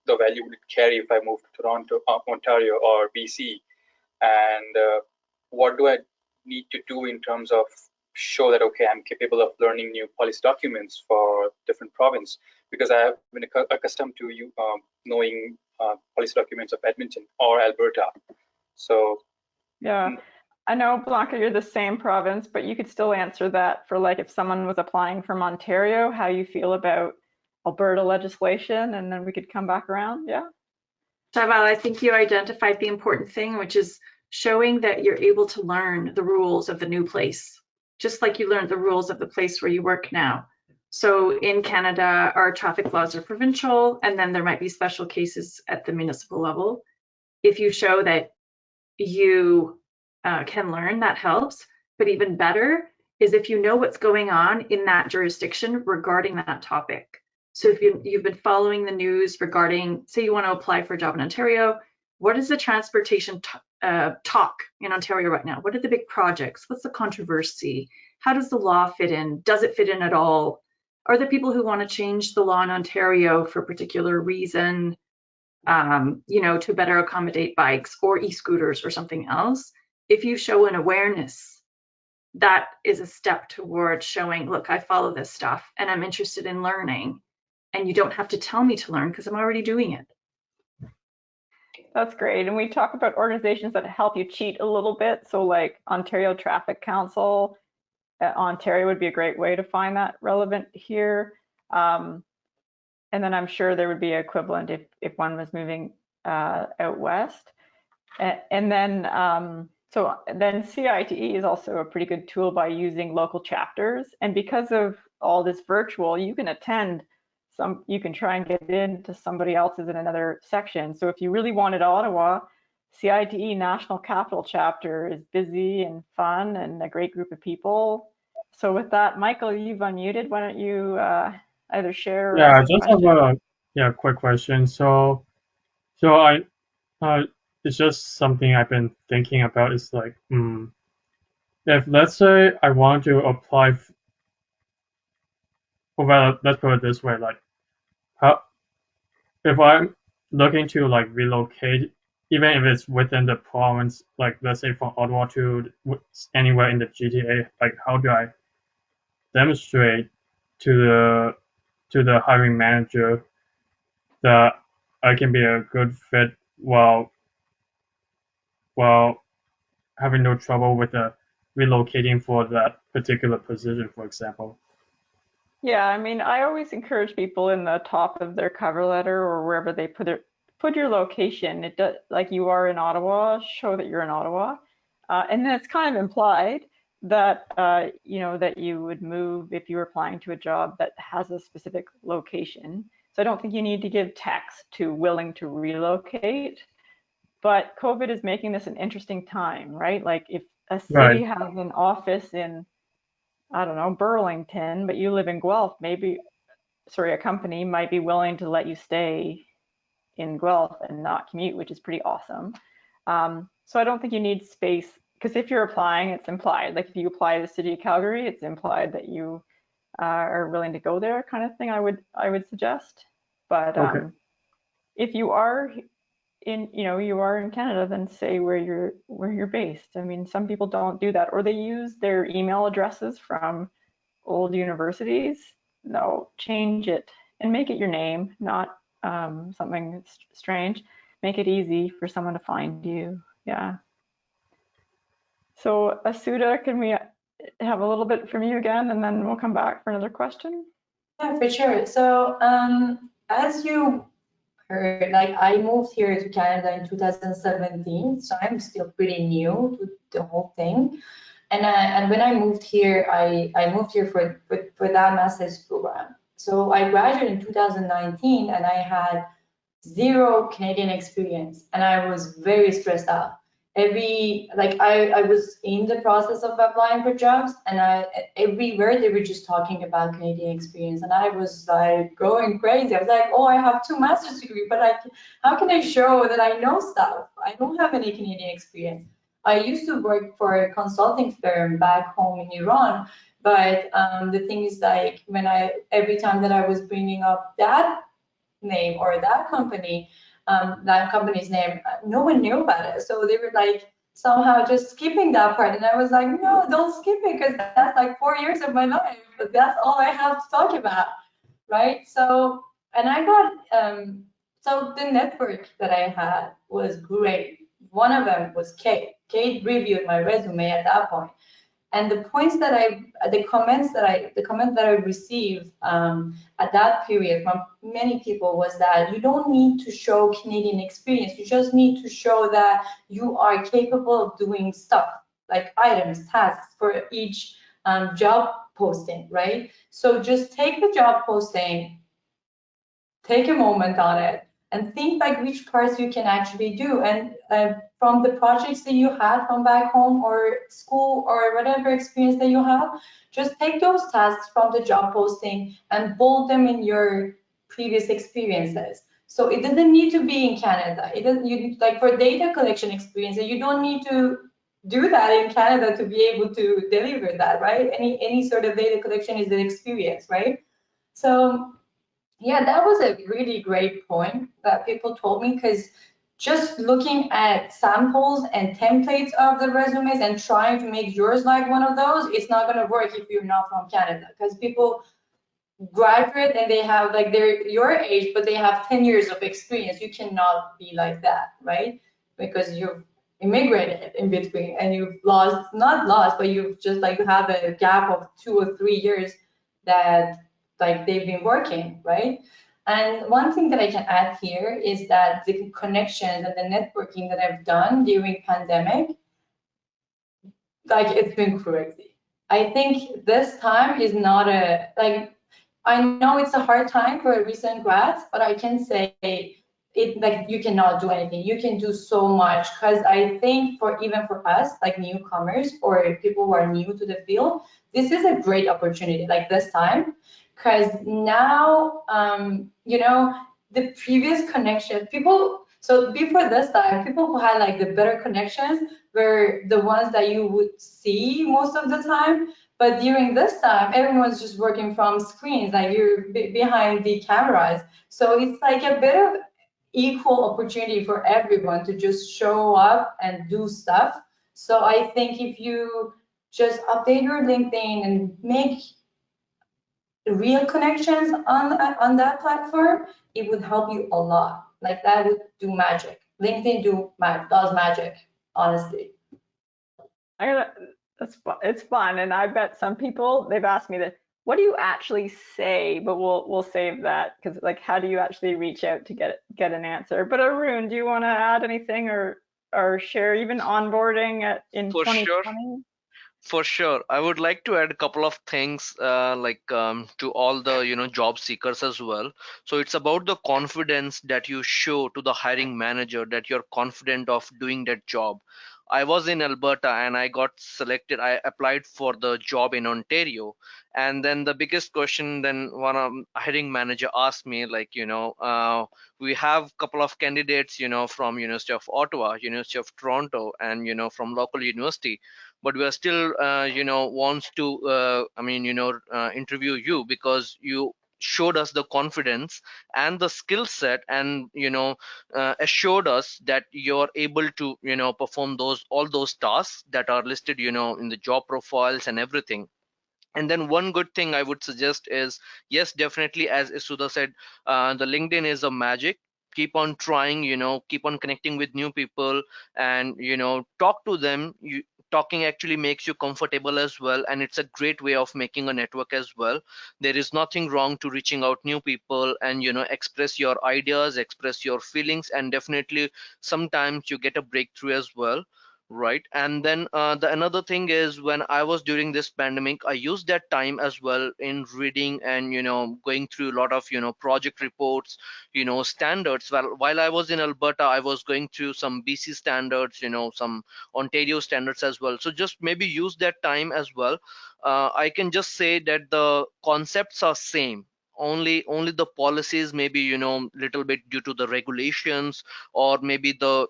the value would it carry if I move to Toronto, Ontario, or BC, and what do I need to do in terms of show that, okay, I'm capable of learning new policy documents for different province, because I have been accustomed to knowing policy documents of Edmonton or Alberta. So yeah, I know, Blanka, you're the same province, but you could still answer that for, like, if someone was applying from Ontario, how you feel about Alberta legislation, and then we could come back around. Yeah. Shaival, I think you identified the important thing, which is showing that you're able to learn the rules of the new place, just like you learned the rules of the place where you work now. So in Canada, our traffic laws are provincial, and then there might be special cases at the municipal level. If you show that you can learn, that helps. But even better is if you know what's going on in that jurisdiction regarding that topic. So if you've been following the news regarding, say you want to apply for a job in Ontario, what is the transportation talk in Ontario right now? What are the big projects? What's the controversy? How does the law fit in? Does it fit in at all? Are there people who want to change the law in Ontario for a particular reason, you know, to better accommodate bikes or e-scooters or something else? If you show an awareness, that is a step towards showing, look, I follow this stuff and I'm interested in learning. And you don't have to tell me to learn because I'm already doing it. That's great. And we talk about organizations that help you cheat a little bit. So like Ontario Traffic Council, Ontario would be a great way to find that relevant here. And then I'm sure there would be equivalent if one was moving out west. And then so then CITE is also a pretty good tool by using local chapters. And because of all this virtual, you can attend some, you can try and get into somebody else's in another section. So if you really wanted Ottawa, CITE National Capital Chapter is busy and fun and a great group of people. So with that, Michael, you've unmuted. Why don't you either share or Yeah, I ask a just have question? a quick question. So it's just something I've been thinking about. It's like, if let's say I want to apply, well, let's put it this way, like, how if I'm looking to like relocate, even if it's within the province, like let's say from Ottawa to anywhere in the GTA, like how do I demonstrate to the hiring manager that I can be a good fit while having no trouble with relocating for that particular position, for example. Yeah, I mean, I always encourage people in the top of their cover letter or wherever they put your location. It does, like you are in Ottawa, show that you're in Ottawa. And then it's kind of implied that, you know, that you would move if you were applying to a job that has a specific location. So I don't think you need to give text to willing to relocate. But COVID is making this an interesting time, right? Like if a city Right. has an office in, I don't know, Burlington, but you live in Guelph, maybe, sorry, a company might be willing to let you stay in Guelph and not commute, which is pretty awesome. So I don't think you need space, because if you're applying, it's implied. Like if you apply to the city of Calgary, it's implied that you are willing to go there, kind of thing. I would suggest. But Okay. if you are in, you know, you are in Canada, then say where you're based. I mean, some people don't do that, or they use their email addresses from old universities. No, change it and make it your name, not something strange. Make it easy for someone to find you. Yeah. So Isooda, can we have a little bit from you again, and then we'll come back for another question? Yeah, for sure. So as you heard, like I moved here to Canada in 2017, so I'm still pretty new to the whole thing. And when I moved here, I moved here for that master's program. So I graduated in 2019, and I had zero Canadian experience, and I was very stressed out. I was in the process of applying for jobs, and everywhere they were just talking about Canadian experience, and I was like going crazy. I was like, oh, I have 2 master's degree, but how can I show that I know stuff? I don't have any Canadian experience. I used to work for a consulting firm back home in Iran, but the thing is, like, every time that I was bringing up that name or that company's name, no one knew about it. So they were like somehow just skipping that part. And I was like, no, don't skip it, because that's like 4 years of my life. But that's all I have to talk about, right? So, and I got, so the network that I had was great. One of them was Kate. Kate reviewed my resume at that point. And the comments that I received at that period from many people was that you don't need to show Canadian experience. You just need to show that you are capable of doing stuff like items, tasks for each job posting, right? So just take the job posting, take a moment on it, and think like which parts you can actually do. And from the projects that you had from back home or school or whatever experience that you have, just take those tasks from the job posting and bold them in your previous experiences. So it doesn't need to be in Canada. It doesn't, you like for data collection experience, you don't need to do that in Canada to be able to deliver that, right? Any sort of data collection is an experience, right? So yeah, that was a really great point that people told me, because just looking at samples and templates of the resumes and trying to make yours like one of those, it's not going to work if you're not from Canada, because people graduate and they have like they're your age, but they have 10 years of experience. You cannot be like that, right? Because you've immigrated in between and you've not lost, but you've just like you have a gap of 2 or 3 years that like they've been working, right? And one thing that I can add here is that the connections and the networking that I've done during pandemic, like it's been crazy. I think this time is not I know it's a hard time for recent grads, but I can say it like you cannot do anything. You can do so much, because I think even for us, like newcomers or people who are new to the field, this is a great opportunity like this time, because now, the previous connection, so before this time, people who had like the better connections were the ones that you would see most of the time. But during this time, everyone's just working from screens, like you're behind the cameras. So it's like a bit of equal opportunity for everyone to just show up and do stuff. So I think if you just update your LinkedIn and make real connections on that platform, it would help you a lot. Like that would do magic. LinkedIn does magic, honestly. It's fun, and I bet some people, they've asked me that, what do you actually say? But we'll save that, because like, how do you actually reach out to get an answer? But Arun, do you want to add anything or share even onboarding in For sure. 2020? For sure. I would like to add a couple of things to all the job seekers as well. So it's about the confidence that you show to the hiring manager that you're confident of doing that job. I was in Alberta and I got selected. I applied for the job in Ontario, and then the biggest question then one hiring manager asked me, like, we have couple of candidates, from University of Ottawa, University of Toronto, and from local university, but we are still wants to interview you because you showed us the confidence and the skill set, and assured us that you're able to perform those all those tasks that are listed in the job profiles and everything. And then one good thing I would suggest is, yes, definitely, as Isooda said, the LinkedIn is a magic. Keep on trying, keep on connecting with new people, and talk to them. Talking actually makes you comfortable as well, and it's a great way of making a network as well. There is nothing wrong to reaching out new people and express your ideas, express your feelings, and definitely sometimes you get a breakthrough as well. Right. And then the another thing is, when I was during this pandemic, I used that time as well in reading and going through a lot of project reports, standards. While I was in Alberta, I was going through some BC standards, some Ontario standards as well. So just maybe use that time as well. I can just say that the concepts are same. Only the policies, maybe little bit due to the regulations, or maybe the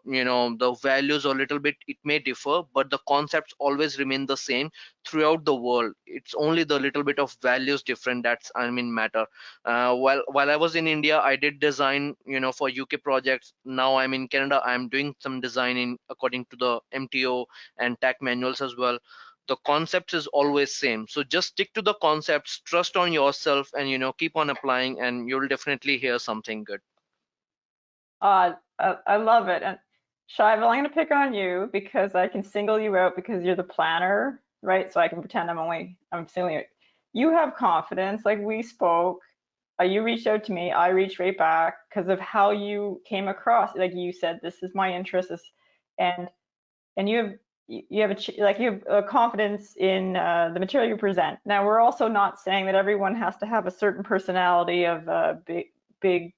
values, or little bit it may differ, but the concepts always remain the same throughout the world. It's only the little bit of values different that's matter. While I was in India, I did design for UK projects. Now I'm in Canada, I'm doing some designing according to the MTO and TAC manuals as well. The concepts is always same, so just stick to the concepts, trust on yourself, and keep on applying, and you'll definitely hear something good. I love it. And Shaival, I'm going to pick on you because I can single you out because you're the planner, right? So I can pretend I'm singling you. You have confidence, like we spoke. You reached out to me, I reached right back because of how you came across. Like you said, this is my interest, and you have a confidence in the material you present. Now, we're also not saying that everyone has to have a certain personality of big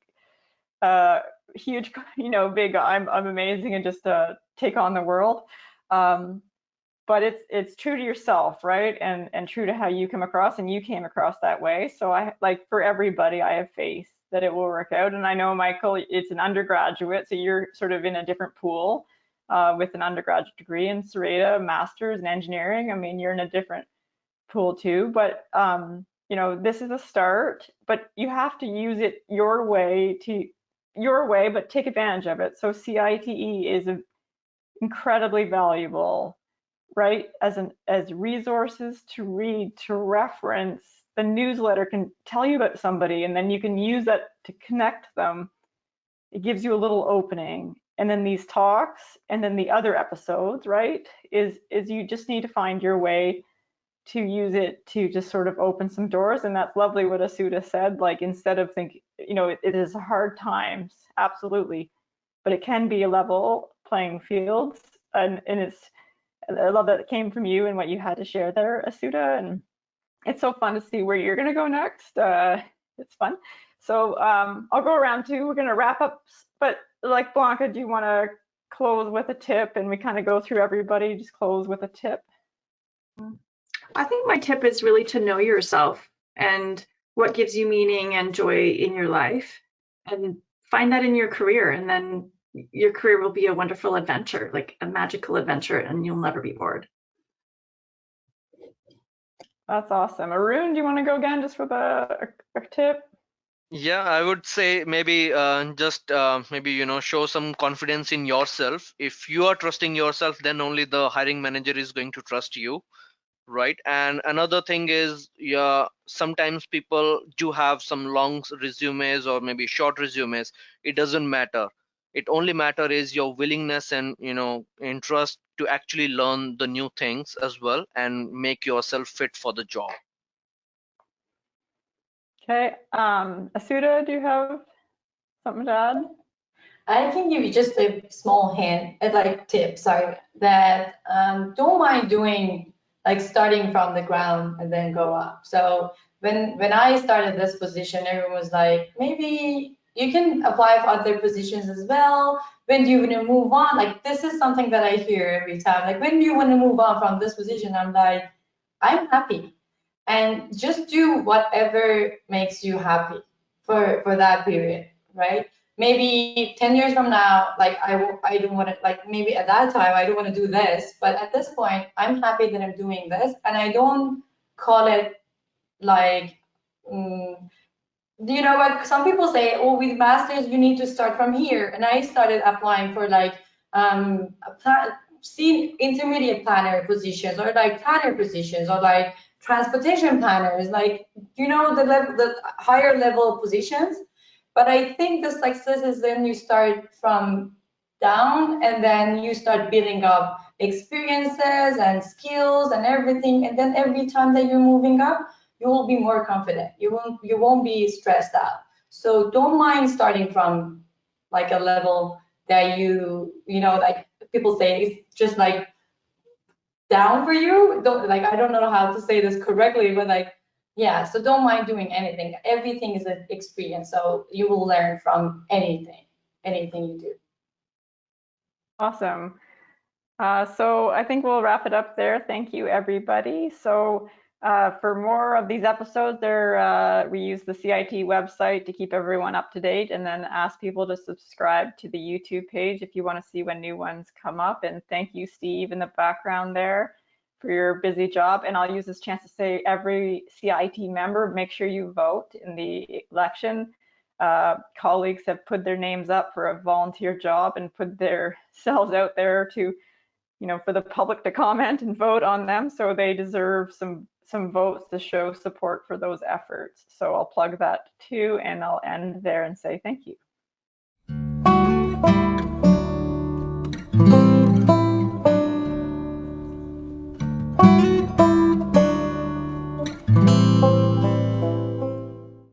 uh, huge, big, I'm amazing and just take on the world. But it's true to yourself, right? And true to how you come across, and you came across that way. So I, like, for everybody, I have faith that it will work out. And I know, Michael, it's an undergraduate, so you're sort of in a different pool with an undergraduate degree, in Sarada, a master's in engineering. I mean, you're in a different pool too, but this is a start, but you have to use it your way, but take advantage of it. So CITE is incredibly valuable, right? As resources to read, to reference. The newsletter can tell you about somebody, and then you can use that to connect them. It gives you a little opening. And then these talks, and then the other episodes, right? Is you just need to find your way to use it to just sort of open some doors. And that's lovely what Isooda said, like, instead of thinking, it is hard times, absolutely, but it can be a level playing field. And I love that it came from you and what you had to share there, Isooda. And it's so fun to see where you're gonna go next. It's fun. So I'll go around too. We're gonna wrap up, but like, Blanka, do you wanna close with a tip? And we kind of go through everybody, just close with a tip. I think my tip is really to know yourself and what gives you meaning and joy in your life, and find that in your career, and then your career will be a wonderful adventure, like a magical adventure, and you'll never be bored. That's awesome. Arun, do you want to go again just with a tip? Yeah, I would say maybe just maybe show some confidence in yourself. If you are trusting yourself, then only the hiring manager is going to trust you, right? And another thing is, yeah, sometimes people do have some long resumes or maybe short resumes. It doesn't matter. It only matter is your willingness and interest to actually learn the new things as well and make yourself fit for the job. Okay, Isooda, do you have something to add? I can give you just a small hint, tip, sorry, that don't mind doing like starting from the ground and then go up. So when I started this position, everyone was like, maybe you can apply for other positions as well. When do you want to move on? Like, this is something that I hear every time. Like, when do you want to move on from this position? I'm like, I'm happy. And just do whatever makes you happy for that period, right? Maybe 10 years from now, like I don't want to, like maybe at that time I don't want to do this, but at this point I'm happy that I'm doing this, and I don't call it like, you know what? Some people say, oh, with masters you need to start from here, and I started applying for like intermediate planner positions, or like planner positions, or like transportation planners, like, you know, the higher level positions. But I think the success is when you start from down, and then you start building up experiences and skills and everything, and then every time that you're moving up, you will be more confident. You won't be stressed out. So don't mind starting from like a level that you know, like people say, it's just like down for you. Don't, like, I don't know how to say this correctly, but like, yeah, so don't mind doing anything. Everything is an experience, so you will learn from anything you do. Awesome. So I think we'll wrap it up there. Thank you, everybody. So for more of these episodes, we use the CITE website to keep everyone up to date, and then ask people to subscribe to the YouTube page if you want to see when new ones come up. And thank you, Steve, in the background there, for your busy job. And I'll use this chance to say, every CITE member, make sure you vote in the election. Colleagues have put their names up for a volunteer job and put their selves out there to, you know, for the public to comment and vote on them. So they deserve some votes to show support for those efforts. So I'll plug that too, and I'll end there and say thank you.